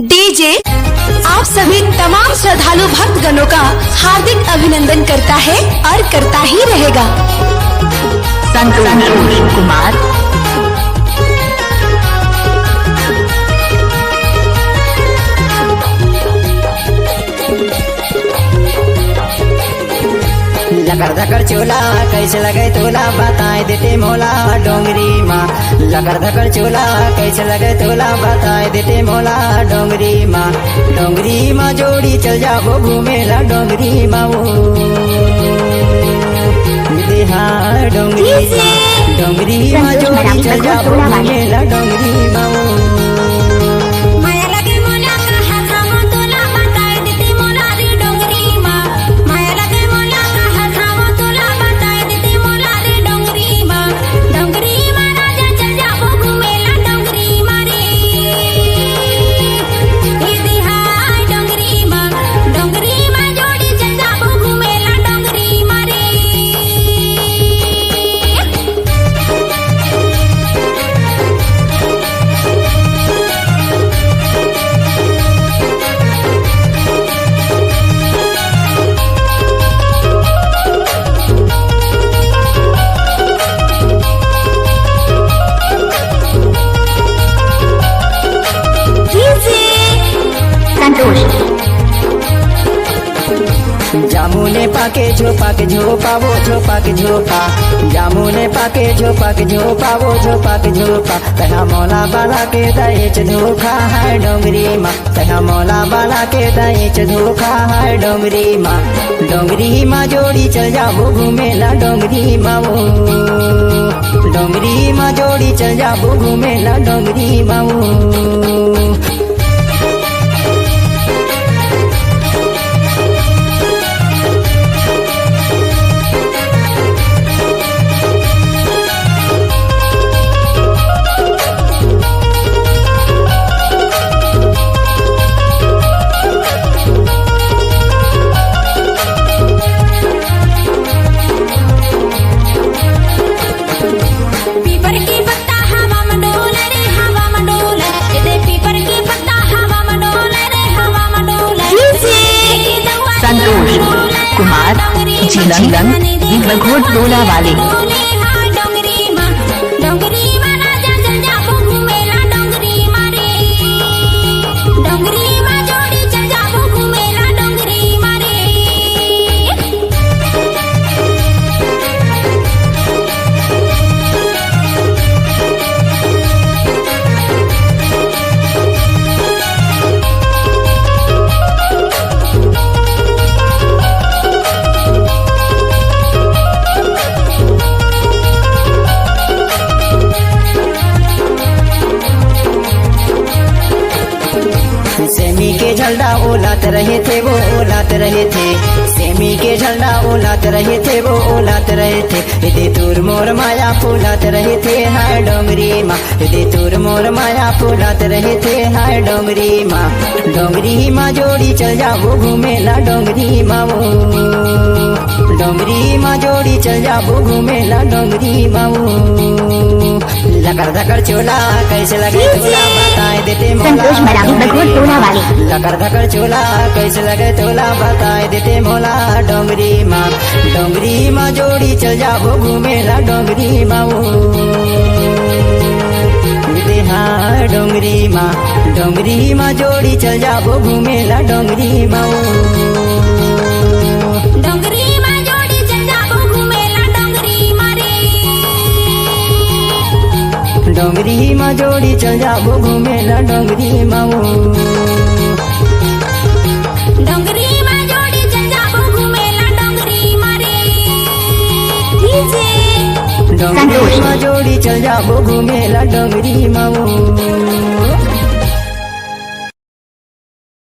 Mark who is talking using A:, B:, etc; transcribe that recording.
A: DJ आप सभी तमाम श्रद्धालु भक्तगणों का हार्दिक अभिनंदन करता है और करता ही रहेगा।
B: संतोष कुमार
C: लकर धकर चोला कैसे लगे तोला बताए देते मोला डोंगरी माँ। लकर धकर चोला कैसे लगे तोला बताए देते मोला डोंगरी माँ। डोंगरी माँ जोड़ी चल जाओ घूमेला डोंगरी माँ वो देहा डोंगरी माँ। डोंगरी माँ जोड़ी चल जाओ घूमेला डोंगरी माँ वो जामुने पाके झोपा के झोपा वो झोपा के झोपा। जामुने पाके झोपा के झोपा वो झोपा के झोपा। कहा मौला बाला के दहेज धोखा है डोंगरी माँ। कहा मौला बाला के दहेज धोखा है डोंगरी माँ। डोंगरी माँ जोड़ी चल जाओ घूमेला डोंगरी माँ वो। डोंगरी माँ जोड़ी चल जाओ घूमेला डोंगरी माँ वो।
B: कुमार झीलन बघोट डोला वाले सेमी के झंडा ओलात रहे थे वो ओलात रहे थे। सेमी के झंडा ओलात रहे थे वो ओलात रहे थे। दे तूर मोर माया फूलात रहे थे हाय डोंगरी माँ। दे तूर मोर माया फूलात रहे थे हाय डोंगरी माँ। डोंगरी माँ जोड़ी चल जाओ घूमेला डोंगरी माँ वो। डोंगरी माँ जोड़ी चल जाओ घूमेला डोंगरी माँ वो। लकर धकर चोला कैसे लगे तोला बताए देते मोला। लकर धकर चोला कैसे लगे तोला बताए देते मोला डोंगरी माँ। डोंगरी माँ जोड़ी चल जाओ घूमेला डोंगरी माँ वो देहा डोंगरी माँ। डोंगरी माँ जोड़ी चल जाओ घूमेला डोंगरी माँ वो। डोंगरी माँ जोड़ी चल जाओ घूमेला डोंगरी माँ रे। डोंगरी माँ जोड़ी चल जाओ घूमेला डोंगरी माँ वो। डोंगरी माँ जोड़ी चल जाओ घूमेला डोंगरी माँ रे। डोंगरी माँ जोड़ी चल जाओ घूमेला डोंगरी माँ वो।